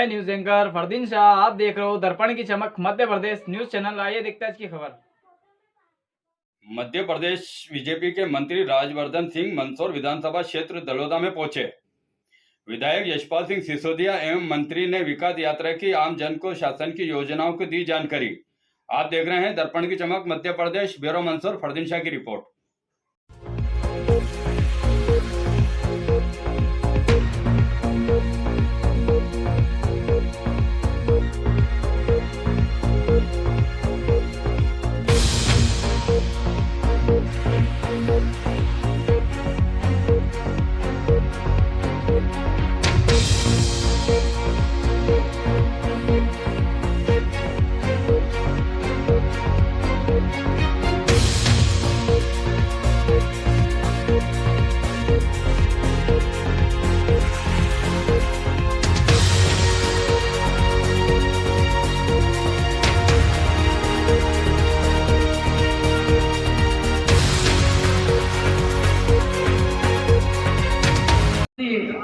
मैं news anchor Fardeen Shah, आप देख रहे हो दर्पण की चमक मध्य प्रदेश न्यूज चैनल। आइए देखते हैं आज की खबर। मध्य प्रदेश बीजेपी के मंत्री राजवर्धन सिंह मंदसौर विधानसभा क्षेत्र दलोदा में पहुंचे। विधायक यशपाल सिंह सिसोदिया एवं मंत्री ने विकास यात्रा की आम जन को शासन की योजनाओं को दी जानकारी। आप देख रहे हैं दर्पण की चमक मध्य प्रदेश। ब्यूरो मंदसौर, फरदीन शाह की रिपोर्ट।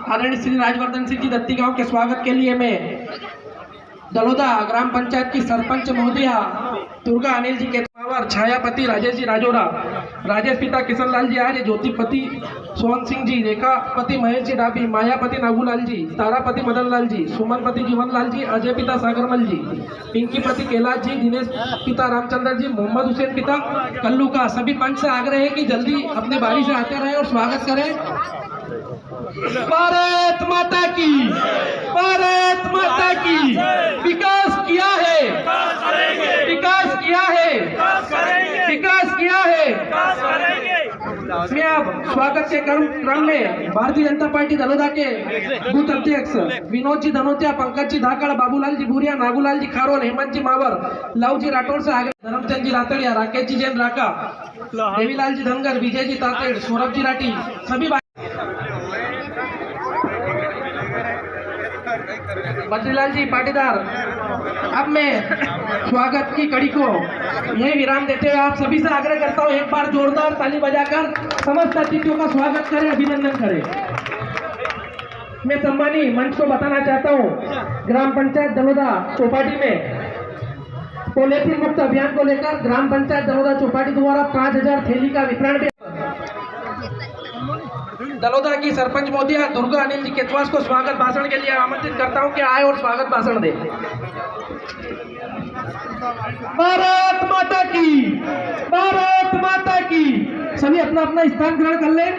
आदरणीय श्री राजवर्धन सिंह जी दत्ती गांव के स्वागत के लिए मैं दलोदा ग्राम पंचायत की सरपंच महोदया दुर्गा अनिल जी के पावर, छायापति राजेश जी राजोरा, राजेश पिता किशन लाल जी आर्य, ज्योतिपति सोहन सिंह जी, रेखापति महेश जी डाबी, मायापति नागूलाल जी, तारापति मदन लाल जी, सुमनपति जीवन लाल जी, अजय पिता सागरमल जी, पिंकी पति कैलाश जी, दिनेश पिता रामचंद्र जी, मोहम्मद हुसैन पिता कल्लू का। सभी पंच से आग्रह है कि जल्दी अपनी बारी से आते रहे और स्वागत करें। भारत माता की, भारत माता की। विकास किया है, विकास किया है, विकास किया है। मैं अब स्वागत के क्रम में भारतीय जनता पार्टी दलोदा के बूथ अध्यक्ष विनोद जी धनोतिया, पंकज जी धाकड़, बाबूलाल जी भूरिया, नागूलाल जी खारोल, हेमंत जी मावर, लव जी राठौर से आगे धर्मचंद जी रातड़िया, राकेश जी जैन राका, देवीलाल जी धनगर, विजय जी तातेड़, सौरभ जी राठी, सभी बद्रीलाल जी पाटीदार। अब मैं स्वागत की कड़ी को यही विराम देते हुए आप सभी से आग्रह करता हूं, एक बार जोरदार ताली बजाकर समस्त अतिथियों का स्वागत करें, अभिनंदन करें। मैं सम्मानी मंच को बताना चाहता हूं, ग्राम पंचायत दलोदा चौपाटी में पॉलीथीन मुक्त अभियान को लेकर ग्राम पंचायत दलोदा चौपाटी द्वारा 5000 थैली का वितरण। दलोदा की सरपंच महोदया दुर्गा अनिल जी केतवास को स्वागत भाषण के लिए आमंत्रित करता हूं कि आए और स्वागत भाषण दे। भारत माता की, भारत माता की। सभी अपना अपना स्थान ग्रहण कर लें।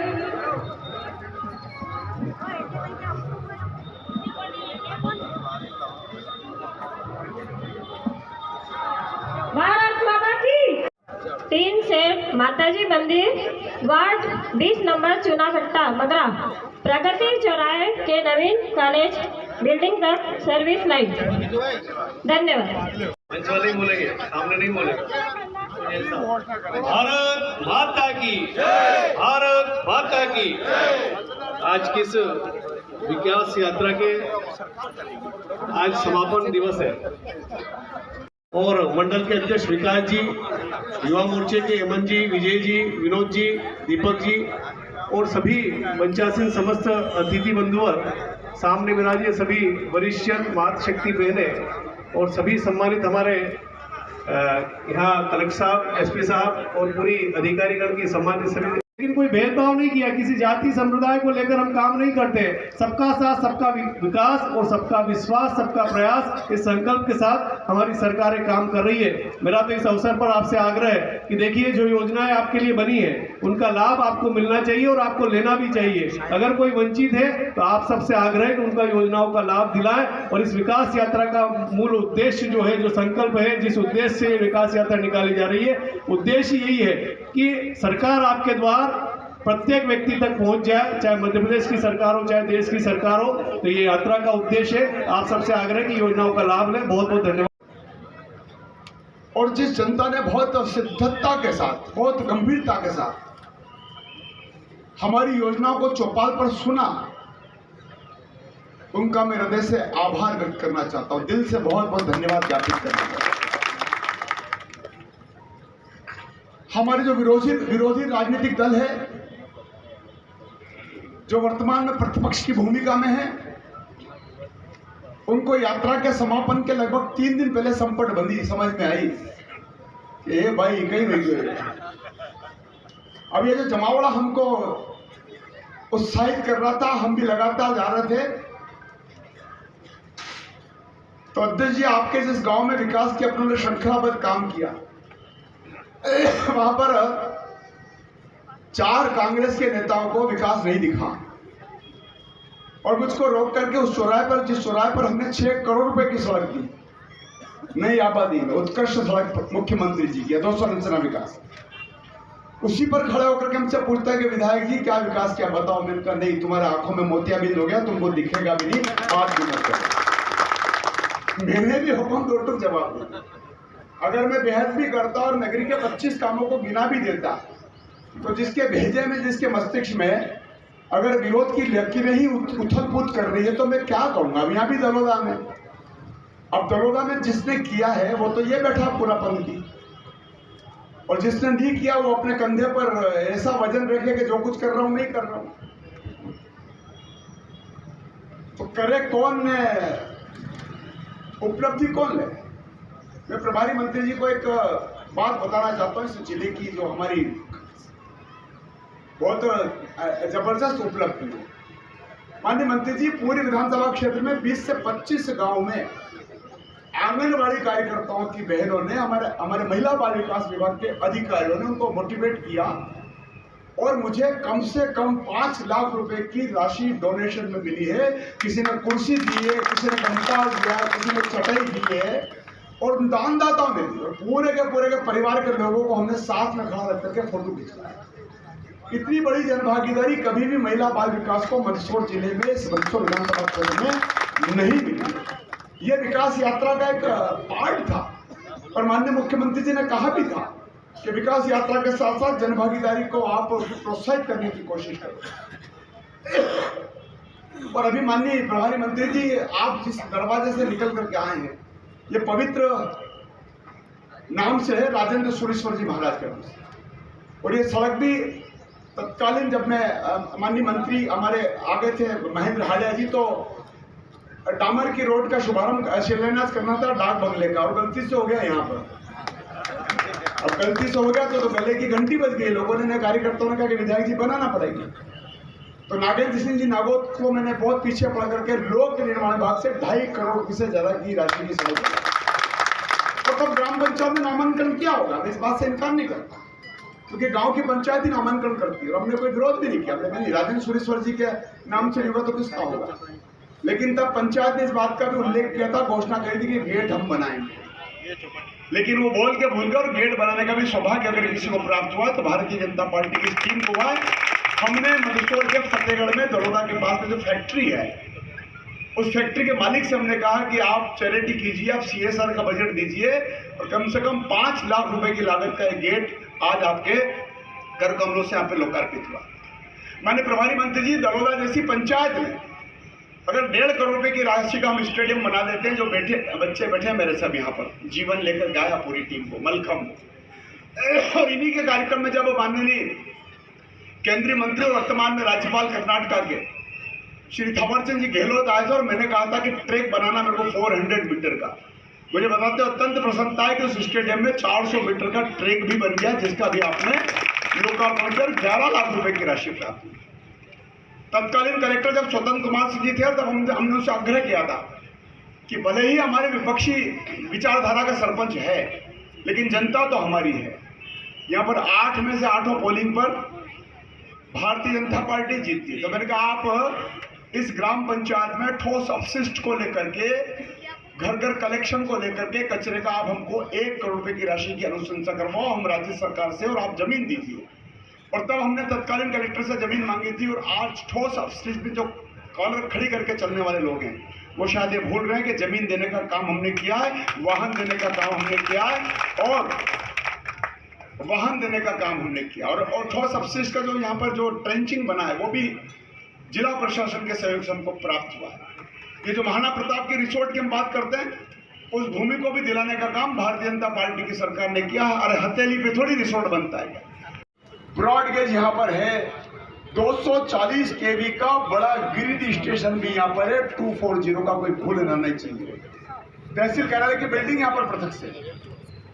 भारत माता की। 3 से माताजी मंदिर, वार्ड 20 नंबर चुनाभट्टा मगरा, प्रगति चौराहे के नवीन कॉलेज बिल्डिंग तक सर्विस लाइन। धन्यवाद। मंच वाले ही बोलेंगे, सामने नहीं बोलेंगे। भारत माता की, भारत माता की। आज किस विकास यात्रा के आज समापन दिवस है और मंडल के अध्यक्ष विकास जी, युवा मोर्चे के हेमंत जी, विजय जी, विनोद जी, दीपक जी और सभी पंचायत समस्त अतिथि बंधुवर, सामने विराजिए सभी वरिष्ठ मातृशक्ति बहनें और सभी सम्मानित हमारे यहाँ कलेक्टर साहब, एसपी साहब और पूरी अधिकारीगण की सम्मानित सभी। लेकिन कोई भेदभाव नहीं किया, किसी जाति संप्रदाय को लेकर हम काम नहीं करते। सबका साथ, सबका विकास और सबका विश्वास, सबका प्रयास, इस संकल्प के साथ हमारी सरकारें काम कर रही है। मेरा तो इस अवसर पर आपसे आग्रह है कि देखिए, जो योजनाएं आपके लिए बनी है उनका लाभ आपको मिलना चाहिए और आपको लेना भी चाहिए। अगर कोई वंचित है तो आप सबसे आग्रह है कि उनका योजनाओं का लाभ दिलाएं। और इस विकास यात्रा का मूल उद्देश्य जो है, जो संकल्प है, जिस उद्देश्य से विकास यात्रा निकाली जा रही है, उद्देश्य यही है कि सरकार आपके द्वार प्रत्येक व्यक्ति तक पहुंच जाए, चाहे मध्य प्रदेश की सरकार हो, चाहे देश की सरकार हो। तो ये यात्रा का उद्देश्य है। आप सबसे आग्रह की योजनाओं का लाभ लें। बहुत बहुत धन्यवाद। और जिस जनता ने बहुत शिद्दतता के साथ, बहुत गंभीरता के साथ हमारी योजनाओं को चौपाल पर सुना, उनका मैं हृदय से आभार व्यक्त करना चाहता हूं, दिल से बहुत बहुत धन्यवाद ज्ञापित करना चाहता हूं। हमारे जो विरोधी राजनीतिक दल है, जो वर्तमान में प्रतिपक्ष की भूमिका में है, उनको यात्रा के समापन के लगभग 3 दिन पहले संपट बंदी समझ में आई कि ये भाई कहीं नहीं गए। अब ये जो जमावड़ा हमको उत्साहित कर रहा था, हम भी लगातार जा रहे थे। तो अध्यक्ष जी, आपके जिस गांव में विकास की अपने श्रृंखलाबद्ध काम किया, वहां पर 4 कांग्रेस के नेताओं को विकास नहीं दिखा और मुझको रोक करके उस चौराहे पर, जिस चौराहे पर हमने 6 करोड़ रुपए की सड़क दी, नई आबादी में उत्कृष्ट सड़क मुख्यमंत्री जी की 200 रचना विकास, उसी पर खड़े होकर के हमसे पूछता है कि विधायक जी क्या विकास क्या बताओ। मैंने कहा नहीं, तुम्हारे आंखों में मोतियाबिंद हो गया, तुमको दिखेगा भी नहीं, बात भी मत करो। मैंने भी हुक्म दो टूक जवाब दिया। अगर मैं बहस भी करता और नगरी के 25 कामों को गिना भी देता, तो जिसके भेजे में, जिसके मस्तिष्क में अगर विरोध की लकीरें ही उथल पुथल कर रही है तो मैं क्या कहूंगा। अब यहाँ भी दलोदा में, अब दलोदा में जिसने किया है वो तो ये बैठा पूरा पंक्ति, और जिसने नहीं किया वो अपने कंधे पर ऐसा वजन रखे कि जो कुछ कर रहा हूं नहीं कर रहा हूं। तो करे कौन, उपलब्धि कौन ले। मैं प्रभारी मंत्री जी को एक बात बताना चाहता हूँ इस जिले की, जो हमारी बहुत जबरदस्त उपलब्धि है। माननीय मंत्री जी, पूरे विधानसभा क्षेत्र में 20 से 25 गांव में आंगनबाड़ी कार्यकर्ताओं की बहनों ने, हमारे महिला बाल विकास विभाग के अधिकारियों ने उनको मोटिवेट किया और मुझे कम से कम 5 लाख रुपए की राशि डोनेशन में मिली है। किसी ने कुर्सी दी है, किसी ने कंकाल दिया, किसी ने चटाई दी है और दानदाताओं ने दी, और पूरे के परिवार के लोगों को हमने साथ में खड़ा रख करके फोटो खिंचवाया। इतनी बड़ी जनभागीदारी कभी भी महिला बाल विकास को मंदसौर जिले में, इस मंदसौर विधानसभा क्षेत्र में नहीं मिली। यह विकास यात्रा का एक पार्ट था और माननीय मुख्यमंत्री जी ने कहा भी था कि विकास यात्रा के साथ साथ जनभागीदारी को आप प्रोत्साहित करने की कोशिश करें। और अभी माननीय प्रभारी मंत्री जी, आप जिस दरवाजे से निकल करके आए हैं, ये पवित्र नाम से है राजेंद्र सुरेश्वर जी महाराज का, और ये सड़क भी तत्कालीन जब मैं माननीय मंत्री हमारे आगे थे महेंद्र हालिया जी, तो डामर की रोड का शुभारंभ शिलान्यास करना था डाक बंगले का, और गलती से हो गया यहाँ पर। अब गलती से हो गया तो गले की घंटी बज गई। लोगों ने, कार्यकर्ताओं ने कहा कि विधायक जी बनाना पड़ेगी। तो नागेंद्र सिंह जी नागोद को मैंने बहुत पीछे पड़ करके लोक निर्माण विभाग से 2.5 करोड़ से ज्यादा की राशि की सहायता। तो तब ग्राम पंचायत में नामांकन क्या होगा, इस बात से इनकार नहीं करता, क्योंकि गांव की पंचायत ही नामांकन करती है और हमने कोई विरोध भी नहीं किया। हमने कहा राजेंद्र सुरेश्वर जी के नाम से नहीं होगा तो किसका होगा। लेकिन तब पंचायत ने इस बात का भी उल्लेख किया था, घोषणा करी थी कि गेट हम बनाएंगे, लेकिन वो बोल के भूल गए। और गेट बनाने का भी सौभाग्य अगर किसी को प्राप्त हुआ तो भारतीय जनता पार्टी की टीम को हुआ। हमने मंदसौर के फतेहगढ़ में दरोदा के पास में जो फैक्ट्री है, उस फैक्ट्री के मालिक से हमने कहा कि आप चैरिटी कीजिए, आप CSR का बजट दीजिए और कम से कम 5 लाख रुपए की लागत का एक गेट आज आपके कर कमलों से यहाँ पे लोकार्पित हुआ। माननीय प्रभारी मंत्री जी, दरोदा जैसी पंचायत में अगर 1.5 करोड़ रुपए की राशि का हम स्टेडियम बना देते हैं, जो बच्चे बैठे हैं मेरे सब यहाँ पर, जीवन लेकर गाया पूरी टीम को, मलखम। और इन्हीं के कार्यक्रम में जब माननीय केंद्रीय मंत्री और वर्तमान में राज्यपाल कर्नाटक के श्री थावरचंद जी गहलोत आए थे और मैंने कहा था कि ट्रैक बनाना मेरे को 400 मीटर का, मुझे बताते हो अत्यंत प्रसन्नता है कि उस स्टेडियम में 400 मीटर का ट्रैक भी बन गया, जिसका भी आपने लोकार्पण कर 11 लाख रुपए की राशि प्राप्त हुई। तत्कालीन कलेक्टर जब स्वतंत्र कुमार सिंह जी थे तब हमने उनसे आग्रह किया था कि भले ही हमारे विपक्षी विचारधारा का सरपंच है, लेकिन जनता तो हमारी है। यहाँ पर 8 में से 8 पोलिंग पर भारतीय जनता पार्टी जीतती है। तो मैंने कहा आप इस ग्राम पंचायत में ठोस अपशिष्ट को लेकर के, घर घर कलेक्शन को लेकर के, कचरे का आप हमको 1 करोड़ रुपए की राशि की अनुशंसा करवाओ हम राज्य सरकार से, और आप जमीन दीजिए। और तब हमने तत्कालीन कलेक्टर से जमीन मांगी थी। और आज ठोस अपशिष्ट में जो कॉलर खड़ी करके चलने वाले लोग हैं, वो शायद ये भूल रहे हैं कि जमीन देने का काम हमने किया है, वाहन देने का काम हमने किया है, और वाहन देने का काम हमने किया। और ठोस अपशिष्ट का जो यहाँ पर जो ट्रेंचिंग बना है, वो भी जिला प्रशासन के सहयोग से हमको प्राप्त हुआ है। ये जो महाराणा प्रताप के रिसोर्ट की हम बात करते हैं, उस भूमि को भी दिलाने का काम भारतीय जनता पार्टी की सरकार ने किया है। अरे हथेली पे थोड़ी रिसोर्ट बनता है। ब्रॉड गेज यहाँ पर है, 240 केवी का बड़ा ग्रिड स्टेशन भी यहाँ पर है, 240 का, कोई भूल नहीं चाहिए। तहसील कार्यालय की बिल्डिंग यहाँ पर पृथक से।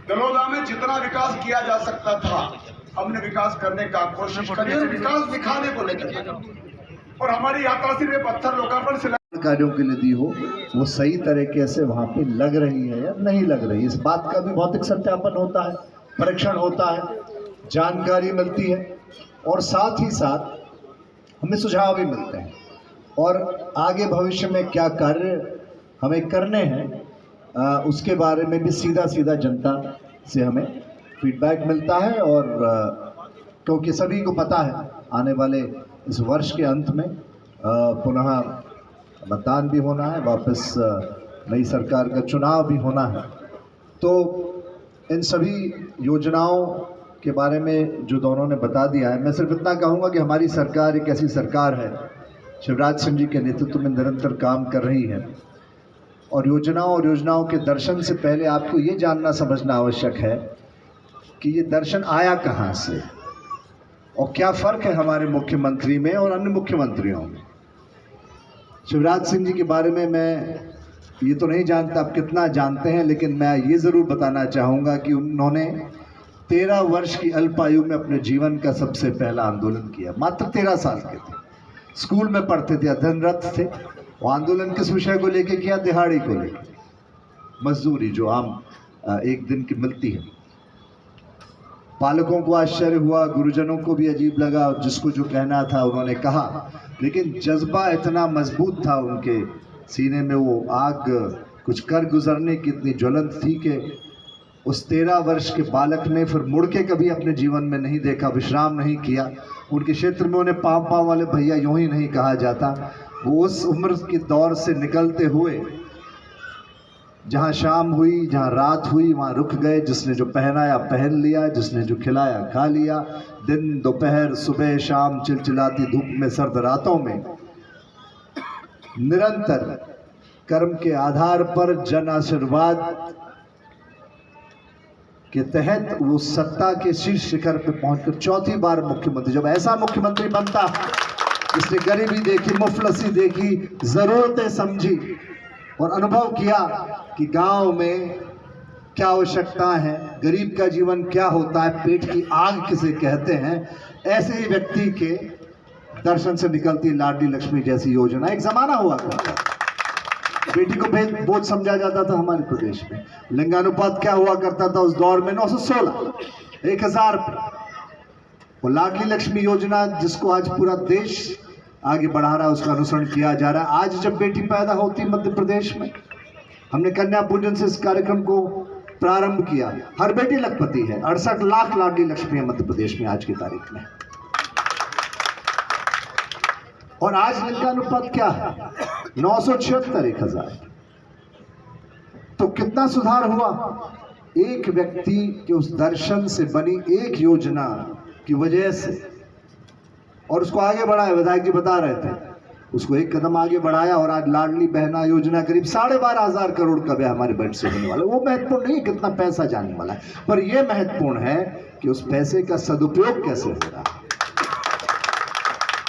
दलोदा में जितना विकास किया जा सकता था हमने विकास करने का कोशिश करी और विकास दिखाने को लेकर, और हमारी यात्रा सिर्फ पत्थर लोकार्पण से कार्यों के लिए दी हो वो सही तरीके से वहाँ पे लग रही है या नहीं लग रही, इस बात का भी भौतिक सत्यापन होता है, परीक्षण होता है, जानकारी मिलती है और साथ ही साथ हमें सुझाव भी मिलते हैं और आगे भविष्य में क्या कार्य हमें करने हैं उसके बारे में भी सीधा सीधा जनता से हमें फीडबैक मिलता है। और क्योंकि सभी को पता है आने वाले इस वर्ष के अंत में पुनः मतदान भी होना है, वापस नई सरकार का चुनाव भी होना है, तो इन सभी योजनाओं के बारे में जो दोनों ने बता दिया है, मैं सिर्फ इतना कहूँगा कि हमारी सरकार एक ऐसी सरकार है, शिवराज सिंह जी के नेतृत्व में निरंतर काम कर रही है और योजनाओं के दर्शन से पहले आपको ये जानना समझना आवश्यक है कि ये दर्शन आया कहाँ से और क्या फ़र्क है हमारे मुख्यमंत्री में और अन्य मुख्यमंत्रियों में। शिवराज सिंह जी के बारे में मैं ये तो नहीं जानता आप कितना जानते हैं, लेकिन मैं ये ज़रूर बताना चाहूँगा कि उन्होंने 13 वर्ष की अल्पायु में अपने जीवन का सबसे पहला आंदोलन किया। मात्र 13 साल के थे, स्कूल में पढ़ते थे, अध्ययनरत थे। वो आंदोलन किस विषय को लेके किया? दिहाड़ी को लेकर, मजदूरी जो आम एक दिन की मिलती है। पालकों को आश्चर्य हुआ, गुरुजनों को भी अजीब लगा, जिसको जो कहना था उन्होंने कहा, लेकिन जज्बा इतना मजबूत था उनके सीने में, वो आग कुछ कर गुजरने की इतनी ज्वलंत थी कि उस 13 वर्ष के बालक ने फिर मुड़ के कभी अपने जीवन में नहीं देखा, विश्राम नहीं किया। उनके क्षेत्र में उन्हें पाँव वाले भैया यूँ ही नहीं कहा जाता। वो उस उम्र के दौर से निकलते हुए जहाँ शाम हुई, जहाँ रात हुई, वहाँ रुक गए। जिसने जो पहनाया पहन लिया, जिसने जो खिलाया खा लिया। दिन दोपहर सुबह शाम चिलचिलाती धूप में, सर्द रातों में निरंतर कर्म के आधार पर जन आशीर्वाद के तहत वो सत्ता के शीर्ष शिखर पे पहुंचकर 4थी बार मुख्यमंत्री, जब ऐसा मुख्यमंत्री बनता जिसने गरीबी देखी, मुफलसी देखी, जरूरतें समझी और अनुभव किया कि गांव में क्या आवश्यकता है, गरीब का जीवन क्या होता है, पेट की आग किसे कहते हैं, ऐसे ही व्यक्ति के दर्शन से निकलती लाडली लक्ष्मी जैसी योजना। एक जमाना हुआ करता, बेटी को बोझ समझा जाता था हमारे प्रदेश में। लिंगानुपात क्या हुआ करता था उस दौर में? 916, 1000 पे। वो लाडली लक्ष्मी योजना जिसको आज पूरा देश आगे बढ़ा रहा है, उसका अनुसरण किया जा रहा है। आज जब बेटी पैदा होती मध्य प्रदेश में, हमने कन्या पूजन से इस कार्यक्रम को प्रारंभ किया। हर बेटी लखपति है। 68 लाख लाडली लक्ष्मी है मध्य प्रदेश में आज की तारीख में। और आज लिंगानुपात क्या है? 976, 1000। तो कितना सुधार हुआ? एक व्यक्ति के उस दर्शन से बनी एक योजना की वजह से, और उसको आगे बढ़ाया। विधायक जी बता रहे थे, उसको एक कदम आगे बढ़ाया और आज लाडली बहना योजना करीब 12,500 करोड़ का व्यय हमारे बजट से होने वाला है। वो महत्वपूर्ण नहीं है कितना पैसा जाने वाला है, पर यह महत्वपूर्ण है कि उस पैसे का सदुपयोग कैसे हो रहा है।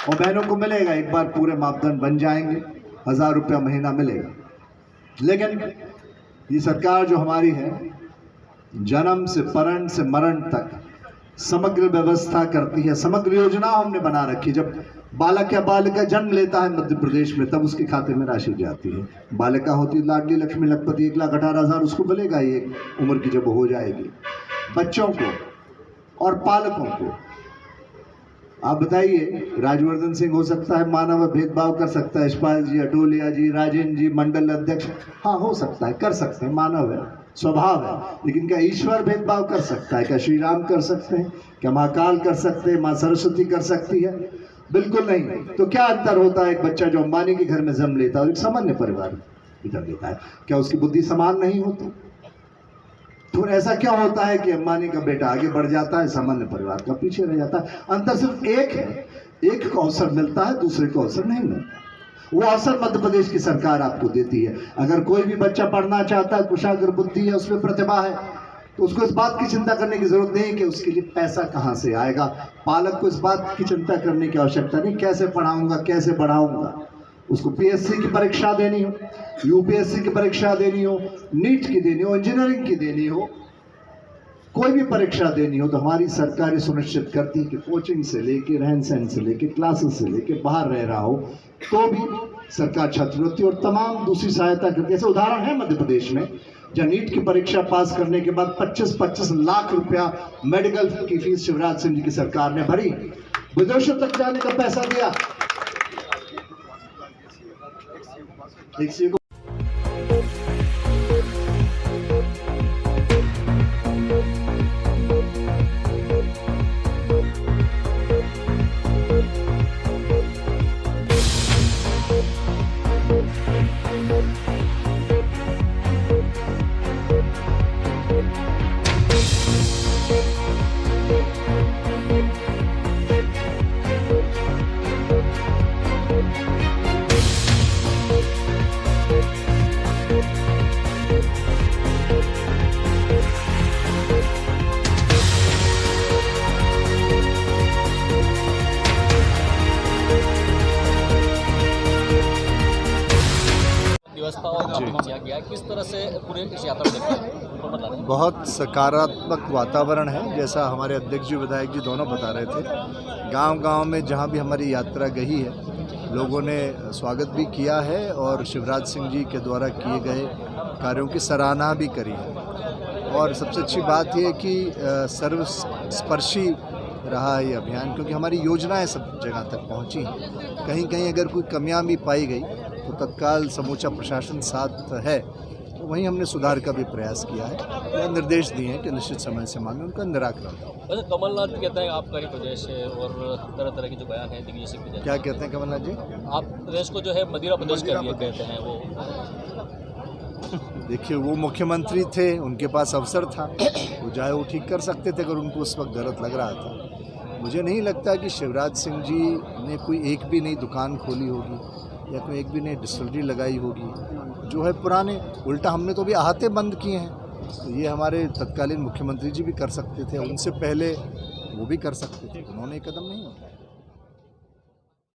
और बहनों को मिलेगा, एक बार पूरे मापदंड बन जाएंगे, 1000 रुपया महीना मिलेगा। लेकिन ये सरकार जो हमारी है, जन्म से परण से मरण तक समग्र व्यवस्था करती है, समग्र योजना हमने बना रखी। जब बालक या बालिका जन्म लेता है मध्य प्रदेश में, तब उसके खाते में राशि जाती है। बालिका होती है लाडली लक्ष्मी लखपति, 1,18,000 उसको मिलेगा ये उम्र की जब हो जाएगी। बच्चों को और पालकों को आप बताइए, राजवर्धन सिंह हो सकता है मानव भेदभाव कर सकता है, यशपाल जी, अटोलिया जी, राजेंद्र जी, मंडल अध्यक्ष, हाँ हो सकता है, कर सकते हैं, मानव है, स्वभाव है। लेकिन क्या ईश्वर भेदभाव कर सकता है? क्या श्री राम कर सकते हैं? क्या महाकाल कर सकते हैं? माँ सरस्वती कर सकती है? बिल्कुल नहीं। तो क्या अंतर होता है एक बच्चा जो अंबानी के घर में जन्म लेता है और एक सामान्य परिवार इधर लेता है? क्या उसकी बुद्धि समान नहीं होती? तो ऐसा क्या होता है कि अंबानी का बेटा आगे बढ़ जाता है, सामान्य परिवार का पीछे रह जाता है? अंतर सिर्फ एक है, एक को अवसर मिलता है, दूसरे को अवसर नहीं मिलता। वो अवसर मध्य प्रदेश की सरकार आपको देती है। अगर कोई भी बच्चा पढ़ना चाहता है, कुशाग्र बुद्धि है, उसमें प्रतिभा है, तो उसको इस बात की चिंता करने की जरूरत नहीं है कि उसके लिए पैसा कहाँ से आएगा। पालक को इस बात की चिंता करने की आवश्यकता नहीं कैसे पढ़ाऊंगा, कैसे बढ़ाऊंगा। उसको पीएससी की परीक्षा देनी हो, यूपीएससी की परीक्षा देनी हो, नीट की देनी हो, इंजीनियरिंग की देनी हो, कोई भी परीक्षा देनी हो, तो हमारी सरकार ये सुनिश्चित करती है कि कोचिंग से लेके, रहन सहन से लेके, क्लासेस से लेके, बाहर रह रहा हो तो भी सरकार छात्रवृत्ति और तमाम दूसरी सहायता करती है। ऐसे उदाहरण है मध्य प्रदेश में, जहाँ नीट की परीक्षा पास करने के बाद 25-25 लाख रुपया मेडिकल की फीस शिवराज सिंह जी की सरकार ने भरी, विदेशों तक जाने का पैसा दिया। एक व्यवस्था और काम किया गया, किस तरह से पूरे इस यात्रा को देखते हैं उनको बता दें। बहुत सकारात्मक वातावरण है, जैसा हमारे अध्यक्ष जी विधायक जी दोनों बता रहे थे। गांव-गांव में जहां भी हमारी यात्रा गई है, लोगों ने स्वागत भी किया है और शिवराज सिंह जी के द्वारा किए गए कार्यों की सराहना भी करी है। और सबसे अच्छी बात यह है कि सर्वस्पर्शी रहा है ये अभियान, क्योंकि हमारी योजनाएं सब जगह तक पहुंची हैं। कहीं कहीं अगर कोई कमियां भी पाई गई तो तत्काल समूचा प्रशासन साथ है, तो वहीं हमने सुधार का भी प्रयास किया है या निर्देश दिए हैं कि निश्चित समय सीमा में उनका निराकरण हो। वैसे कमलनाथ कहते हैं आपका ही प्रदेश है और तरह तरह के जो बयान है दिग्विजय सिंह के, क्या कहते हैं कमलनाथ जी? आप प्रदेश को जो है मदिरा प्रदेश कर दिया कहते हैं वो। देखिए, वो मुख्यमंत्री थे, उनके पास अवसर था, वो चाहे वो ठीक कर सकते थे अगर उनको उस वक्त गलत लग रहा था। मुझे नहीं लगता कि शिवराज सिंह जी ने कोई एक भी नई दुकान खोली होगी या कोई एक भी नई डिस्टिलरी लगाई होगी, जो है पुराने, उल्टा हमने तो भी अहाते बंद किए हैं। तो ये हमारे तत्कालीन मुख्यमंत्री जी भी कर सकते थे, उनसे पहले वो भी कर सकते थे, उन्होंने कदम नहीं उठाया।